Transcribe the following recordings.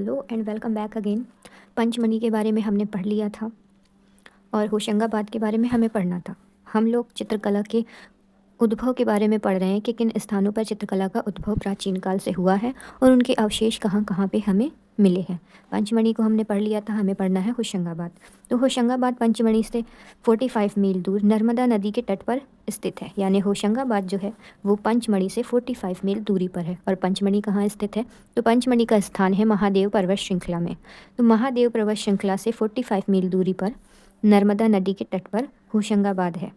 Hello and welcome back again. Pachmarhi के बारे में हमने पढ़ लिया था और होशंगाबाद के बारे में हमें पढ़ना था। हम लोग चित्रकला के उद्भव के बारे में पढ़ रहे हैं कि किन स्थानों पर चित्रकला का उद्भव प्राचीन काल से हुआ है और उनके अवशेष कहाँ कहाँ पे हमें मिले हैं। पंचमढ़ी को हमने पढ़ लिया था, हमें पढ़ना है होशंगाबाद। तो होशंगाबाद पंचमढ़ी से 45 मील दूर नर्मदा नदी के तट पर स्थित है। यानी होशंगाबाद जो है वो पंचमढ़ी से 45 मील दूरी पर है। और पंचमढ़ी कहाँ स्थित है? तो पंचमढ़ी का स्थान है महादेव पर्वत श्रृंखला में। तो महादेव पर्वत श्रृंखला से 45 मील दूरी पर नर्मदा नदी के तट पर होशंगाबाद है।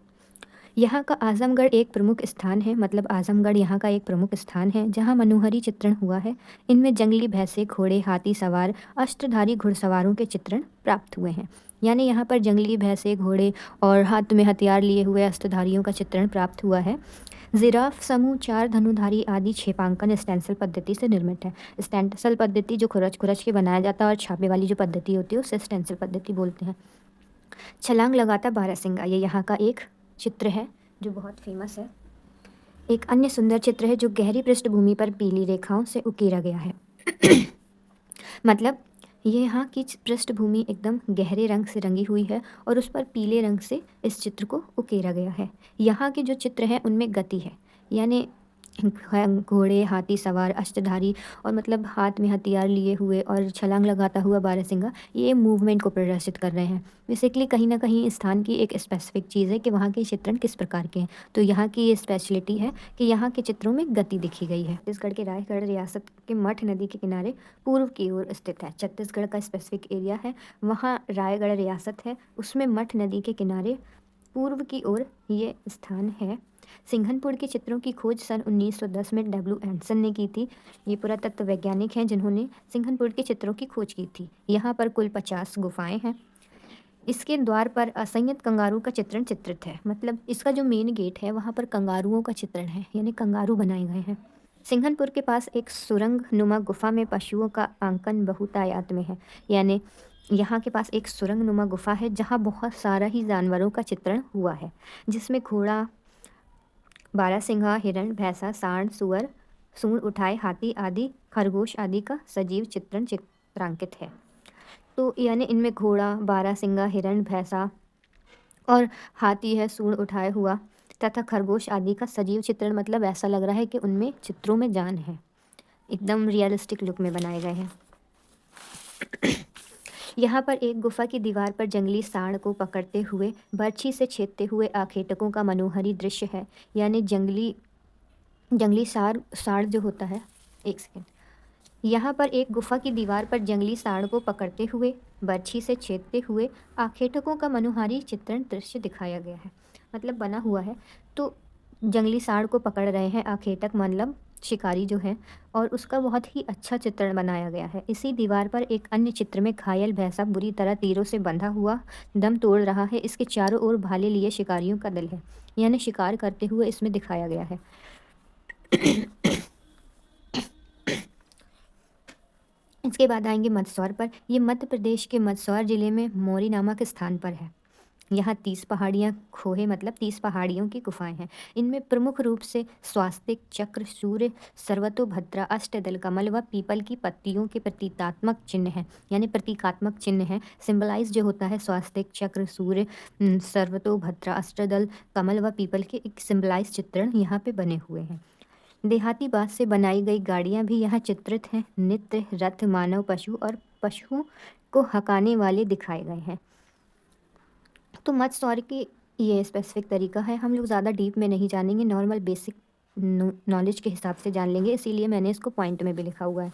यहाँ का आजमगढ़ एक प्रमुख स्थान है, मतलब आजमगढ़ यहाँ का एक प्रमुख स्थान है जहाँ मनोहरी चित्रण हुआ है। इनमें जंगली भैंसे, घोड़े, हाथी सवार, अस्त्रधारी घुड़सवारों के चित्रण प्राप्त हुए हैं। यानी यहाँ पर जंगली भैंसे, घोड़े और हाथ में हथियार लिए हुए अस्त्रधारियों का चित्रण प्राप्त हुआ है। जिराफ समूह, चार धनुधारी आदि छेपांकन स्टेंसिल पद्धति से निर्मित है। स्टेंसिल पद्धति जो खुरच खुरच के बनाया जाता है और छापे वाली जो पद्धति होती है उसे स्टेंसिल पद्धति बोलते हैं। छलांग लगाता बारहसिंगा, ये यहाँ का एक चित्र है जो बहुत फेमस है। एक अन्य सुंदर चित्र है जो गहरी पृष्ठभूमि पर पीली रेखाओं से उकेरा गया है। मतलब ये यहाँ की पृष्ठभूमि एकदम गहरे रंग से रंगी हुई है और उस पर पीले रंग से इस चित्र को उकेरा गया है। यहाँ के जो चित्र हैं उनमें गति है, यानी घोड़े, हाथी सवार, अष्टधारी और मतलब हाथ में हथियार लिए हुए और छलांग लगाता हुआ बारहसिंगा, ये मूवमेंट को प्रदर्शित कर रहे हैं। बेसिकली कहीं ना कहीं स्थान की एक स्पेसिफिक चीज़ है कि वहाँ के चित्रण किस प्रकार के हैं। तो यहाँ की ये स्पेशलिटी है कि यहाँ के चित्रों में गति दिखी गई है। छत्तीसगढ़ के रायगढ़ रियासत के मठ नदी के किनारे पूर्व की ओर स्थित है। छत्तीसगढ़ का स्पेसिफिक एरिया है, वहाँ रायगढ़ रियासत है, उसमें मठ नदी के किनारे पूर्व की ओर ये स्थान है। सिंघनपुर के चित्रों की खोज सन 1910 में डब्ल्यू एंडरसन ने की थी। ये पुरातत्व वैज्ञानिक हैं जिन्होंने सिंघनपुर के चित्रों की खोज की थी। यहाँ पर कुल 50 गुफाएं हैं। इसके द्वार पर असंयत कंगारू का चित्रण चित्रित है, मतलब इसका जो मेन गेट है वहाँ पर कंगारुओं का चित्रण है, यानी कंगारू बनाए गए हैं। सिंघनपुर के पास एक सुरंग नुमा गुफा में पशुओं का आंकन बहुतायत में है। यानी यहाँ के पास एक सुरंग नुमा गुफा है जहाँ बहुत सारा ही जानवरों का चित्रण हुआ है, जिसमें घोड़ा, बारहसिंगा, हिरण, भैंसा, सांड, सुअर, सूंड उठाए, हाथी आदि, खरगोश आदि का सजीव चित्रण चित्रांकित है। तो यानी इनमें घोड़ा, बारहसिंगा, हिरण, भैंसा और हाथी है, सूंड उठाए हुआ तथा खरगोश आदि का सजीव चित्रण, मतलब ऐसा लग रहा है कि उनमें चित्रों में जान है, एकदम रियलिस्टिक लुक में बनाए गए हैं। यहाँ पर एक गुफा की दीवार पर जंगली सांड को पकड़ते हुए बर्छी से छेदते हुए आखेटकों का मनोहरी दृश्य है। यानी जंगली सांड जो होता है, एक सेकेंड, यहाँ पर एक गुफा की दीवार पर जंगली सांड को पकड़ते हुए बर्छी से छेदते हुए आखेटकों का मनोहारी चित्रण दृश्य दिखाया गया है, मतलब बना हुआ है। तो जंगली सांड को पकड़ रहे हैं आखेटक, मतलब शिकारी जो है, और उसका बहुत ही अच्छा चित्रण बनाया गया है। इसी दीवार पर एक अन्य चित्र में घायल भैंसा बुरी तरह तीरों से बंधा हुआ दम तोड़ रहा है। इसके चारों ओर भाले लिए शिकारियों का दल है, यानी शिकार करते हुए इसमें दिखाया गया है। इसके बाद आएंगे मंदसौर पर। ये मध्य प्रदेश के मंदसौर जिले में मोरी नामक स्थान पर है। यहाँ 30 पहाड़ियाँ खोहे, मतलब 30 पहाड़ियों की गुफाएं हैं। इनमें प्रमुख रूप से स्वास्तिक, चक्र, सूर्य, सर्वतोभद्रा, अष्टदल, कमल व पीपल की पत्तियों के प्रतीकात्मक चिन्ह हैं, यानी प्रतीकात्मक चिन्ह हैं। सिंबलाइज जो होता है स्वास्तिक, चक्र, सूर्य, सर्वतोभद्रा, अष्टदल, कमल व पीपल के एक सिंबलाइज चित्रण यहाँ पे बने हुए हैं। देहाती बांस से बनाई गई गाड़ियाँ भी यहाँ चित्रित हैं। नित्य, रथ, मानव, पशु और पशुओं को हकाने वाले दिखाए गए हैं। तो मंदसौर की ये स्पेसिफिक तरीका है। हम लोग ज़्यादा डीप में नहीं जानेंगे, नॉर्मल बेसिक नॉलेज के हिसाब से जान लेंगे, इसीलिए मैंने इसको पॉइंट में भी लिखा हुआ है।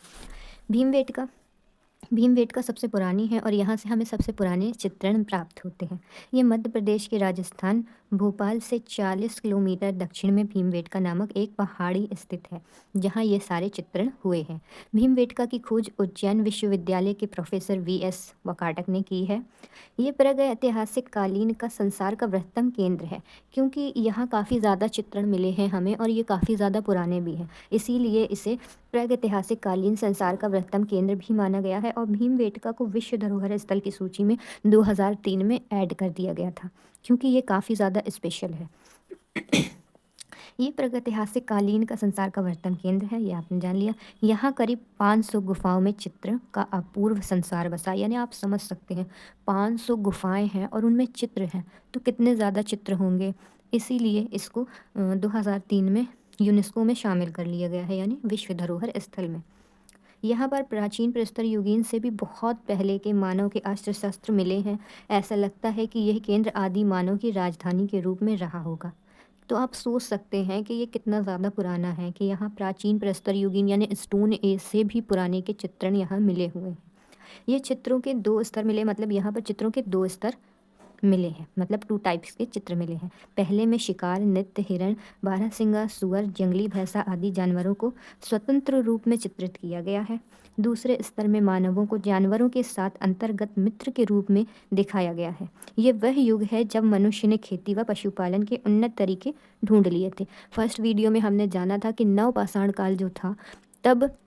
भीमबेटका सबसे पुरानी है और यहाँ से हमें सबसे पुराने चित्रण प्राप्त होते हैं। ये मध्य प्रदेश के राजस्थान भोपाल से 40 किलोमीटर दक्षिण में भीमबेटका नामक एक पहाड़ी स्थित है, जहाँ ये सारे चित्रण हुए हैं। भीमबेटका की खोज उज्जैन विश्वविद्यालय के प्रोफेसर V.S. वकाटक ने की है। ये प्रागैतिहासिक कालीन का संसार का बृहत्तम केंद्र है, क्योंकि यहाँ काफ़ी ज़्यादा चित्रण मिले हैं हमें और ये काफ़ी ज़्यादा पुराने भी हैं, इसीलिए इसे प्रागैतिहासिक कालीन संसार का बृहत्तम केंद्र भी माना गया है। और भीमबेटका को विश्व धरोहर स्थल की सूची में 2003 में ऐड कर दिया गया था, क्योंकि ये काफ़ी ज़्यादा स्पेशल है। ये प्रागैतिहासिक कालीन का संसार का वर्तन केंद्र है, ये आपने जान लिया। यहाँ करीब 500 गुफाओं में चित्र का अपूर्व संसार बसा, यानी आप समझ सकते हैं 500 गुफाएं हैं और उनमें चित्र हैं, तो कितने ज़्यादा चित्र होंगे। इसीलिए इसको 2003 में यूनेस्को में शामिल कर लिया गया है, यानी विश्व धरोहर स्थल में। यहाँ पर प्राचीन प्रस्तर युगीन से भी बहुत पहले के मानव के अस्त्र शस्त्र मिले हैं। ऐसा लगता है कि यह केंद्र आदि मानव की राजधानी के रूप में रहा होगा। तो आप सोच सकते हैं कि ये कितना ज़्यादा पुराना है कि यहाँ प्राचीन प्रस्तर युगीन यानी स्टोन एज से भी पुराने के चित्रण यहाँ मिले हुए हैं। ये चित्रों के 2 स्तर मिले, मतलब यहाँ पर चित्रों के 2 स्तर मिले हैं, मतलब 2 टाइप्स के चित्र मिले हैं। पहले में शिकार, नृत्य, हिरण, बारहसिंगा, सुअर, जंगली भैंसा आदि जानवरों को स्वतंत्र रूप में चित्रित किया गया है। दूसरे स्तर में मानवों को जानवरों के साथ अंतर्गत मित्र के रूप में दिखाया गया है। ये वह युग है जब मनुष्य ने खेती व पशुपालन के उन्नत तरीके ढूंढ लिए थे। फर्स्ट वीडियो में हमने जाना था कि नवपाषाण काल जो था तब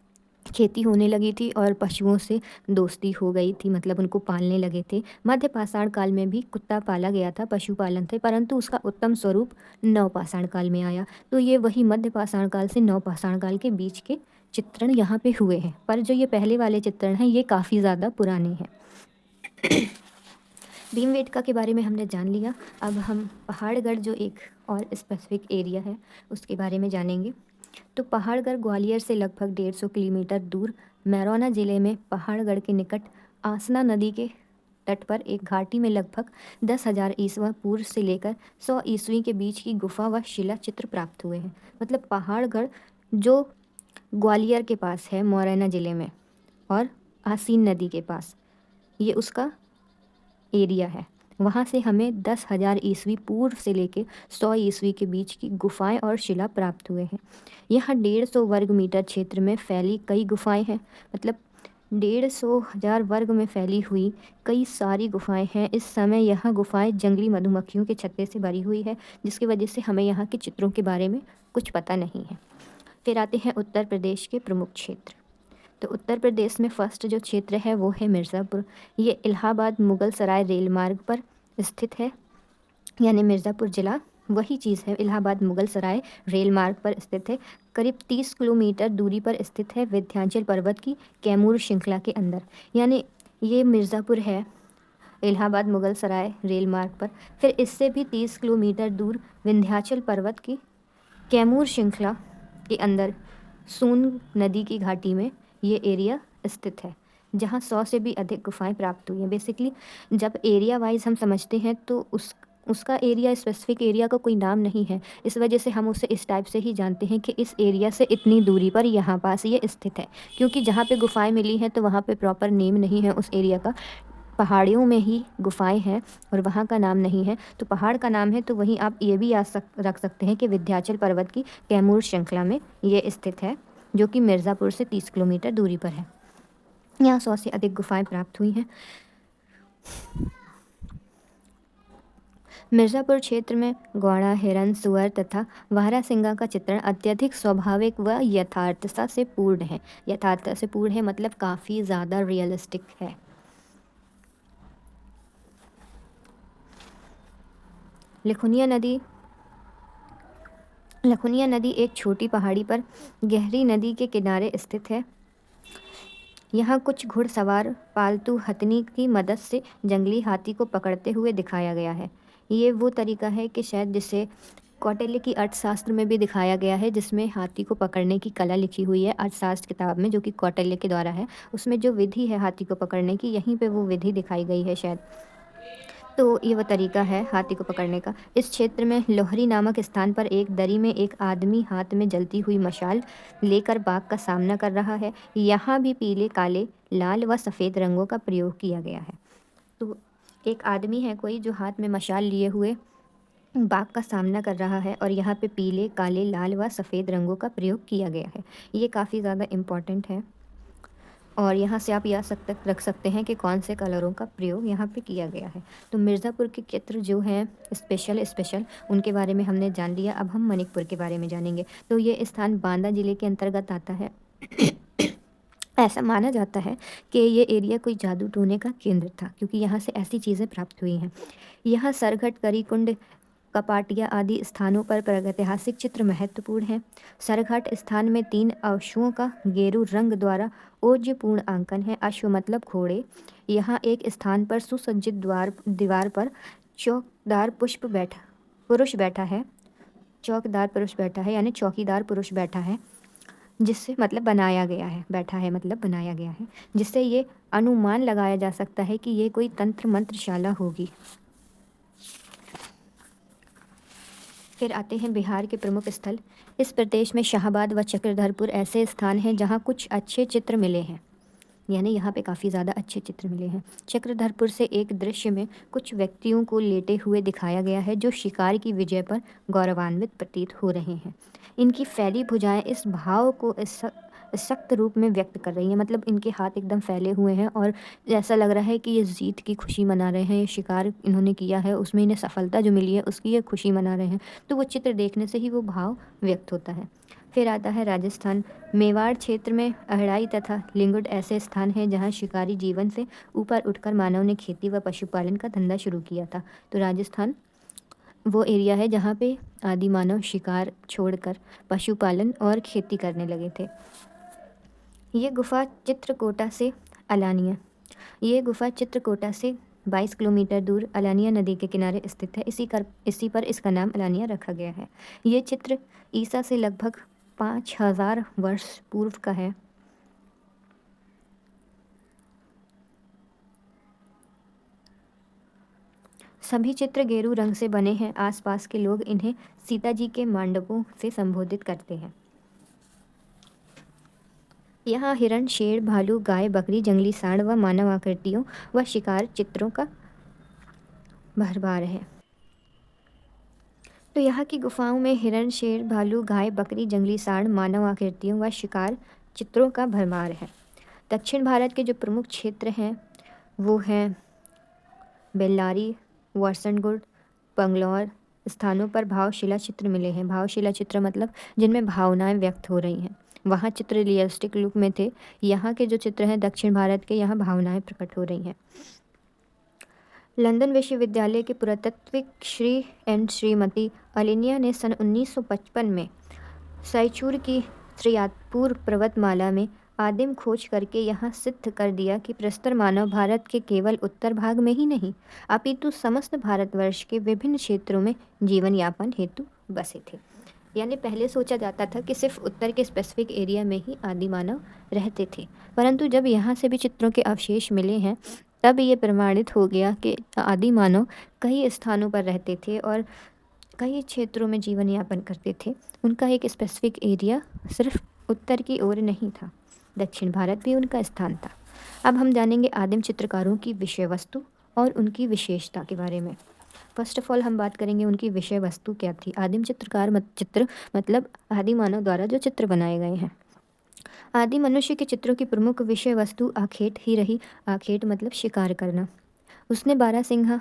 खेती होने लगी थी और पशुओं से दोस्ती हो गई थी, मतलब उनको पालने लगे थे। मध्य पाषाण काल में भी कुत्ता पाला गया था, पशुपालन थे, परंतु उसका उत्तम स्वरूप नवपाषाण काल में आया। तो ये वही मध्य पाषाण काल से नवपाषाण काल के बीच के चित्रण यहाँ पे हुए हैं, पर जो ये पहले वाले चित्रण हैं ये काफ़ी ज़्यादा पुराने हैं। भीमबेटका के बारे में हमने जान लिया। अब हम पहाड़गढ़ जो एक और स्पेसिफिक एरिया है उसके बारे में जानेंगे। तो पहाड़गढ़ ग्वालियर से लगभग 150 किलोमीटर दूर मैरौना ज़िले में पहाड़गढ़ के निकट आसना नदी के तट पर एक घाटी में लगभग 10,000 ईस्वी पूर्व से लेकर 100 ईस्वी के बीच की गुफा व शिला चित्र प्राप्त हुए हैं। मतलब पहाड़गढ़ जो ग्वालियर के पास है मुरैना ज़िले में और आसीन नदी के पास, ये उसका एरिया है। वहाँ से हमें 10,000 ईस्वी पूर्व से लेकर 100 ईस्वी के बीच की गुफाएं और शिला प्राप्त हुए हैं। यहाँ 150 वर्ग मीटर क्षेत्र में फैली कई गुफाएं हैं, मतलब 150,000 वर्ग में फैली हुई कई सारी गुफाएं हैं। इस समय यह गुफाएं जंगली मधुमक्खियों के छत्ते से भरी हुई है, जिसकी वजह से हमें यहाँ के चित्रों के बारे में कुछ पता नहीं है। फिर आते हैं उत्तर प्रदेश के प्रमुख क्षेत्र। तो उत्तर प्रदेश में फर्स्ट जो क्षेत्र है वो है मिर्ज़ापुर। ये इलाहाबाद मुगल सराय रेल मार्ग पर स्थित है, यानी मिर्ज़ापुर ज़िला वही चीज़ है, इलाहाबाद मुगल सराय रेल मार्ग पर स्थित है। करीब 30 किलोमीटर दूरी पर स्थित है विंध्याचल पर्वत की कैमूर श्रृंखला के अंदर। यानी ये मिर्ज़ापुर है इलाहाबाद मुगल सराय रेल मार्ग पर। फिर इससे भी 30 किलोमीटर दूर विंध्याचल पर्वत की कैमूर श्रृंखला के अंदर सोन नदी की घाटी में ये एरिया स्थित है, जहाँ 100 से भी अधिक गुफाएं प्राप्त हुई हैं। बेसिकली जब एरिया वाइज हम समझते हैं तो उसका एरिया, स्पेसिफिक एरिया का कोई नाम नहीं है, इस वजह से हम उसे इस टाइप से ही जानते हैं कि इस एरिया से इतनी दूरी पर यहाँ पास ये स्थित है। क्योंकि जहाँ पे गुफाएं मिली हैं तो वहाँ पे प्रॉपर नेम नहीं है उस एरिया का, पहाड़ियों में ही गुफाएं हैं और वहाँ का नाम नहीं है। तो पहाड़ का नाम है तो वहीं आप ये भी रख सकते हैं कि विंध्याचल पर्वत की कैमूर श्रृंखला में ये स्थित है, जो कि मिर्ज़ापुर से 30 किलोमीटर दूरी पर है। यहाँ 100 से अधिक गुफाएं प्राप्त हुई हैं। मिर्ज़ापुर क्षेत्र में गौड़ा, हिरन, सुअर तथा बारहसिंगा का चित्रण अत्यधिक स्वाभाविक व यथार्थता से पूर्ण है। यथार्थता से पूर्ण है मतलब काफ़ी ज़्यादा रियलिस्टिक है। लखुनिया नदी एक छोटी पहाड़ी पर गहरी नदी के किनारे स्थित है। यहाँ कुछ घुड़सवार पालतू हथनी की मदद से जंगली हाथी को पकड़ते हुए दिखाया गया है। ये वो तरीका है कि शायद जिसे कौटिल्य की अर्थशास्त्र में भी दिखाया गया है, जिसमें हाथी को पकड़ने की कला लिखी हुई है अर्थशास्त्र किताब में, जो कि कौटिल्य के द्वारा है। उसमें जो विधि है हाथी को पकड़ने की, यहीं पे वो विधि दिखाई गई है शायद। तो ये वो तरीका है हाथी को पकड़ने का। इस क्षेत्र में लोहरी नामक स्थान पर एक दरी में एक आदमी हाथ में जलती हुई मशाल लेकर बाघ का सामना कर रहा है। यहाँ भी पीले, काले, लाल व सफ़ेद रंगों का प्रयोग किया गया है। तो एक आदमी है कोई जो हाथ में मशाल लिए हुए बाघ का सामना कर रहा है और यहाँ पे पीले, काले, लाल व सफ़ेद रंगों का प्रयोग किया गया है। ये काफ़ी ज़्यादा इम्पॉर्टेंट है और यहाँ से आप यह रख सकते हैं कि कौन से कलरों का प्रयोग यहाँ पे किया गया है। तो मिर्ज़ापुर के चित्र जो हैं स्पेशल उनके बारे में हमने जान लिया। अब हम मनिकपुर के बारे में जानेंगे। तो ये स्थान बांदा ज़िले के अंतर्गत आता है। ऐसा माना जाता है कि ये एरिया कोई जादू टोने का केंद्र था, क्योंकि यहाँ से ऐसी चीज़ें प्राप्त हुई हैं। यहाँ सरघट, करी कुंड, कपाटिया आदि स्थानों पर प्रागैतिहासिक चित्र महत्वपूर्ण हैं। सरघाट स्थान में 3 अश्वों का गेरू रंग द्वारा ओजपूर्ण अंकन है। अश्व मतलब घोड़े। यहाँ एक स्थान पर सुसज्जित दीवार पर चौकदार पुरुष बैठा है। चौकीदार पुरुष बैठा है यानी चौकीदार पुरुष बैठा है, जिससे मतलब बनाया गया है, बैठा है मतलब बनाया गया है, जिससे ये अनुमान लगाया जा सकता है कि ये कोई तंत्र मंत्रशाला होगी। फिर आते हैं बिहार के प्रमुख स्थल। इस प्रदेश में शाहाबाद व चक्रधरपुर ऐसे स्थान हैं जहाँ कुछ अच्छे चित्र मिले हैं, यानी यहाँ पे काफ़ी ज़्यादा अच्छे चित्र मिले हैं। चक्रधरपुर से एक दृश्य में कुछ व्यक्तियों को लेटे हुए दिखाया गया है जो शिकार की विजय पर गौरवान्वित प्रतीत हो रहे हैं। इनकी फैली भुजाएं इस भाव को सख्त रूप में व्यक्त कर रही हैं, मतलब इनके हाथ एकदम फैले हुए हैं और ऐसा लग रहा है कि ये जीत की खुशी मना रहे हैं। ये शिकार इन्होंने किया है, उसमें इन्हें सफलता जो मिली है उसकी ये खुशी मना रहे हैं। तो वो चित्र देखने से ही वो भाव व्यक्त होता है। फिर आता है राजस्थान। मेवाड़ क्षेत्र में अहड़ाई तथा लिंगुड ऐसे स्थान हैं जहाँ शिकारी जीवन से ऊपर उठकर मानव ने खेती व पशुपालन का धंधा शुरू किया था। तो राजस्थान वो एरिया है जहाँ पे आदि मानव शिकार छोड़कर पशुपालन और खेती करने लगे थे। ये गुफा चित्रकोटा से अलानिया ये गुफा चित्रकोटा से 22 किलोमीटर दूर अलानिया नदी के किनारे स्थित है। इसी पर इसका नाम अलानिया रखा गया है। ये चित्र ईसा से लगभग 5000 वर्ष पूर्व का है। सभी चित्र गेरू रंग से बने हैं। आसपास के लोग इन्हें सीता जी के मंडपों से संबोधित करते हैं। यहाँ हिरण, शेर, भालू, गाय, बकरी, जंगली सांड व मानव आकृतियों व शिकार चित्रों का भरमार है। तो यहाँ की गुफाओं में हिरण, शेर, भालू, गाय, बकरी, जंगली सांड, मानव आकृतियों व शिकार चित्रों का भरमार है। दक्षिण भारत के जो प्रमुख क्षेत्र हैं वो हैं बेल्लारी, वासनगुड, बंगलौर स्थानों पर भावशिला चित्र मिले हैं। भावशिला चित्र मतलब जिनमें भावनाएं व्यक्त हो रही हैं। वहाँ चित्र रियलिस्टिक लुक में थे। यहाँ के जो चित्र हैं दक्षिण भारत के, यहाँ भावनाएं प्रकट हो रही हैं। लंदन विश्वविद्यालय के पुरातत्विक श्री एंड श्रीमती अलिनिया ने सन 1955 में सैचूर की त्रियातपुर पर्वतमाला में आदिम खोज करके यहाँ सिद्ध कर दिया कि प्रस्तर मानव भारत के केवल उत्तर भाग में ही नहीं अपितु समस्त भारतवर्ष के विभिन्न क्षेत्रों में जीवन यापन हेतु बसे थे। यानी पहले सोचा जाता था कि सिर्फ उत्तर के स्पेसिफिक एरिया में ही आदि मानव रहते थे, परंतु जब यहाँ से भी चित्रों के अवशेष मिले हैं तब ये प्रमाणित हो गया कि आदि मानव कई स्थानों पर रहते थे और कई क्षेत्रों में जीवन यापन करते थे। उनका एक स्पेसिफिक एरिया सिर्फ उत्तर की ओर नहीं था, दक्षिण भारत भी उनका स्थान था। अब हम जानेंगे आदिम चित्रकारों की विषय वस्तु और उनकी विशेषता के बारे में। फर्स्ट ऑफ ऑल हम बात करेंगे उनकी विषय वस्तु क्या थी। आदिम चित्रकार चित्र मतलब आदि मानव द्वारा जो चित्र बनाए गए हैं। आदि मनुष्य के चित्रों की प्रमुख विषय वस्तु आखेट ही रही। आखेट मतलब शिकार करना। उसने बारहसिंहा,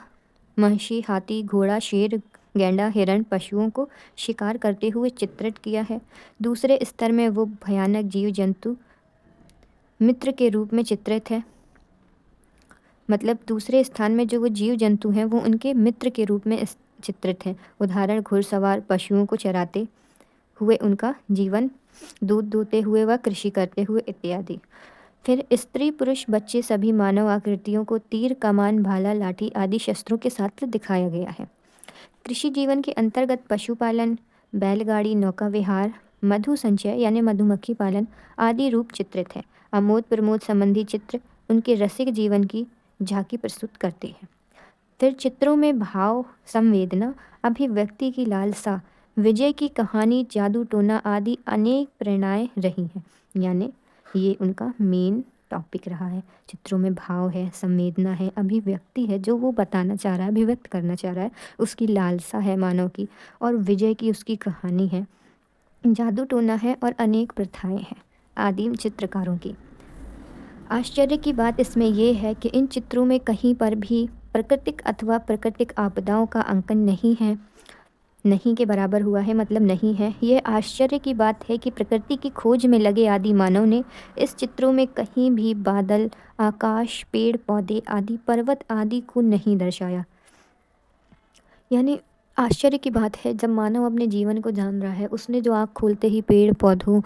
महिषी, हाथी, घोड़ा, शेर, गैंडा, हिरण, पशुओं को शिकार करते हुए चित्रित किया है। दूसरे स्तर में वो भयानक जीव जंतु मित्र के रूप में चित्रित है। मतलब दूसरे स्थान में जो वो जीव जंतु हैं वो उनके मित्र के रूप में चित्रित हैं। उदाहरण घुड़सवार, पशुओं को चराते हुए उनका जीवन, दूध दूहते हुए व कृषि करते हुए इत्यादि। फिर स्त्री, पुरुष, बच्चे सभी मानव आकृतियों को तीर, कमान, भाला, लाठी आदि शस्त्रों के साथ दिखाया गया है। कृषि जीवन के अंतर्गत पशुपालन, बैलगाड़ी, नौका विहार, मधु संचय यानी मधुमक्खी पालन आदि रूप चित्रित है। आमोद प्रमोद संबंधी चित्र उनके रसिक जीवन की झांकी प्रस्तुत करते हैं। फिर चित्रों में भाव, संवेदना, अभिव्यक्ति की लालसा, विजय की कहानी, जादू टोना आदि अनेक प्रेरणाएं रही हैं। यानी ये उनका मेन टॉपिक रहा है। चित्रों में भाव है, संवेदना है, अभिव्यक्ति है, जो वो बताना चाह रहा है, अभिव्यक्त करना चाह रहा है, उसकी लालसा है मानव की, और विजय की उसकी कहानी है, जादू टोना है और अनेक प्रथाएं हैं आदिम चित्रकारों की। आश्चर्य की बात इसमें यह है कि इन चित्रों में कहीं पर भी प्राकृतिक अथवा प्राकृतिक आपदाओं का अंकन नहीं है, नहीं के बराबर हुआ है, मतलब नहीं है। यह आश्चर्य की बात है कि प्रकृति की खोज में लगे आदि मानव ने इस चित्रों में कहीं भी बादल, आकाश, पेड़ पौधे आदि, पर्वत आदि को नहीं दर्शाया। यानी आश्चर्य की बात है, जब मानव अपने जीवन को जान रहा है, उसने जो आँख खोलते ही पेड़ पौधों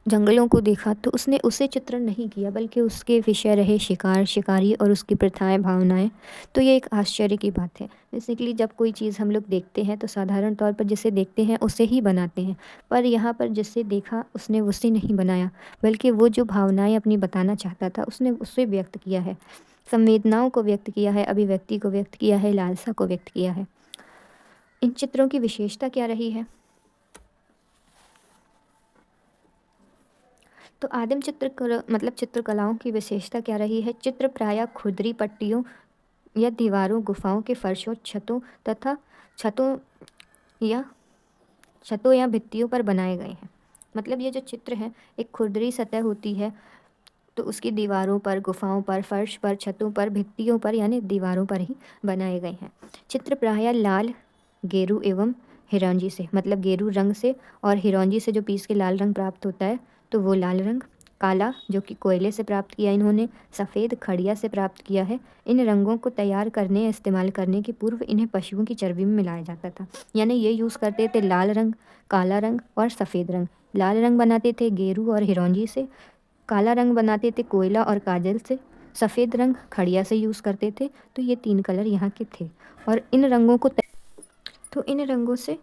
जंगलों को देखा, तो उसने उसे चित्रण नहीं किया, बल्कि उसके विषय रहे शिकार शिकारी और उसकी प्रथाएं भावनाएं। तो ये एक आश्चर्य की बात है। बेसिकली जब कोई चीज़ हम लोग देखते हैं तो साधारण तौर पर जिसे देखते हैं उसे ही बनाते हैं, पर यहाँ पर जिसे देखा उसने उसे नहीं बनाया, बल्कि वो जो भावनाएं अपनी बताना चाहता था उसने उसे व्यक्त किया है, संवेदनाओं को व्यक्त किया है, अभिव्यक्ति को व्यक्त किया है, लालसा को व्यक्त किया है। इन चित्रों की विशेषता क्या रही है? तो आदिम चित्रकलाओं की विशेषता क्या रही है? चित्र प्रायः खुरदरी पट्टियों या दीवारों, गुफाओं के फर्शों, तथा छतों या छतों या भित्तियों पर बनाए गए हैं। मतलब ये जो चित्र है, एक खुरदरी सतह होती है, तो उसकी दीवारों पर, गुफाओं पर, फर्श पर, छतों पर, भित्तियों पर यानी दीवारों पर ही बनाए गए हैं। चित्र प्रायः लाल, गेरू एवं हिरौंजी से, मतलब गेरू रंग से और हिरौंजी से जो पीस के लाल रंग प्राप्त होता है, तो वो लाल रंग, काला जो कि कोयले से प्राप्त किया इन्होंने, सफ़ेद खड़िया से प्राप्त किया है। इन रंगों को तैयार करने या इस्तेमाल करने के पूर्व इन्हें पशुओं की चर्बी में मिलाया जाता था। यानी ये यूज़ करते थे लाल रंग, काला रंग और सफ़ेद रंग। लाल रंग बनाते थे गेरू और हिरौंजी से, काला रंग बनाते थे कोयला और काजल से, सफ़ेद रंग खड़िया से यूज़ करते थे। तो ये 3 कलर यहाँ के थे और इन रंगों से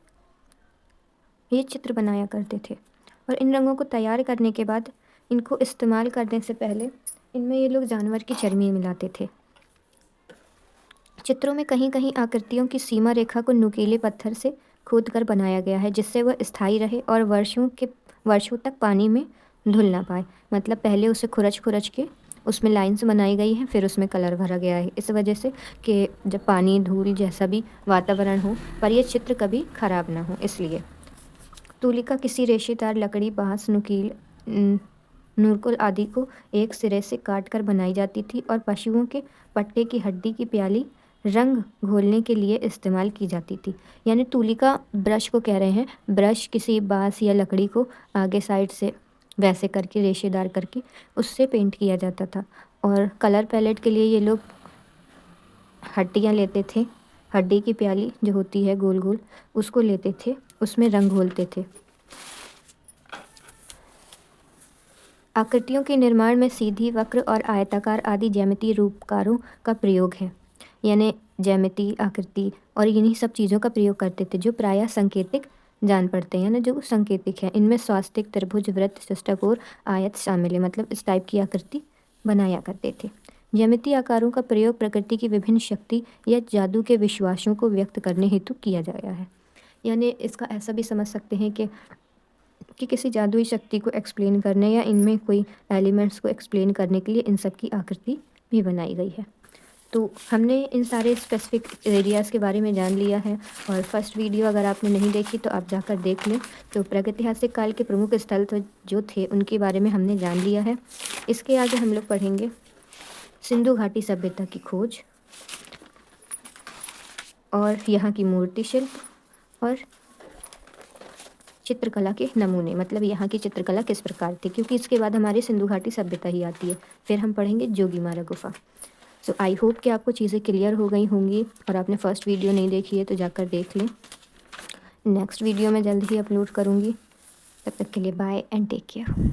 ये चित्र बनाया करते थे। और इन रंगों को तैयार करने के बाद इनको इस्तेमाल करने से पहले इनमें ये लोग जानवर की चर्बी मिलाते थे। चित्रों में कहीं कहीं आकृतियों की सीमा रेखा को नुकीले पत्थर से खोद कर बनाया गया है, जिससे वह स्थायी रहे और वर्षों तक पानी में धुल ना पाए। मतलब पहले उसे खुरच खुरच के उसमें लाइन्स बनाई गई हैं, फिर उसमें कलर भरा गया है, इस वजह से कि जब पानी धूल जैसा भी वातावरण हो पर यह चित्र कभी ख़राब ना हो, इसलिए। तुलिका किसी रेशेदार लकड़ी, बाँस, नूरकुल आदि को एक सिरे से काट कर बनाई जाती थी और पशुओं के पट्टे की हड्डी की प्याली रंग घोलने के लिए इस्तेमाल की जाती थी। यानी तुलिका ब्रश को कह रहे हैं, ब्रश किसी बाँस या लकड़ी को आगे साइड से वैसे करके रेशेदार करके उससे पेंट किया जाता था। और कलर पैलेट के लिए ये लोग हड्डियाँ लेते थे, हड्डी की प्याली जो होती है गोल गोल, उसको लेते थे, उसमें रंग घोलते थे। आकृतियों के निर्माण में सीधी, वक्र और आयताकार आदि ज्यामितीय रूपकारों का प्रयोग है। यानी ज्यामिति, आकृति और इन्हीं सब चीज़ों का प्रयोग करते थे जो प्रायः संकेतिक जान पड़ते हैं, यानी जो संकेतिक है। इनमें स्वास्तिक, त्रिभुज, वृत्त, षष्ठकोण, आयत शामिल है, मतलब इस टाइप की आकृति बनाया करते थे। ज्यामितीय आकारों का प्रयोग प्रकृति की विभिन्न शक्ति या जादू के विश्वासों को व्यक्त करने हेतु किया गया है। यानी इसका ऐसा भी समझ सकते हैं कि किसी जादुई शक्ति को एक्सप्लेन करने या इनमें कोई एलिमेंट्स को एक्सप्लेन करने के लिए इन सब की आकृति भी बनाई गई है। तो हमने इन सारे स्पेसिफिक एरियाज़ के बारे में जान लिया है। और फर्स्ट वीडियो अगर आपने नहीं देखी तो आप जाकर देख लें। तो प्रागैतिहासिक काल के प्रमुख स्थल तो जो थे उनके बारे में हमने जान लिया है। इसके आगे हम लोग पढ़ेंगे सिंधु घाटी सभ्यता की खोज और यहाँ की मूर्ति शिल्प और चित्रकला के नमूने, मतलब यहाँ की चित्रकला किस प्रकार थी, क्योंकि इसके बाद हमारी सिंधु घाटी सभ्यता ही आती है। फिर हम पढ़ेंगे जोगीमारा गुफा। सो आई होप कि आपको चीज़ें क्लियर हो गई होंगी और आपने फर्स्ट वीडियो नहीं देखी है तो जाकर देख लें। नेक्स्ट वीडियो मैं जल्द ही अपलोड करूँगी। तब तक के लिए बाय एंड टेक केयर।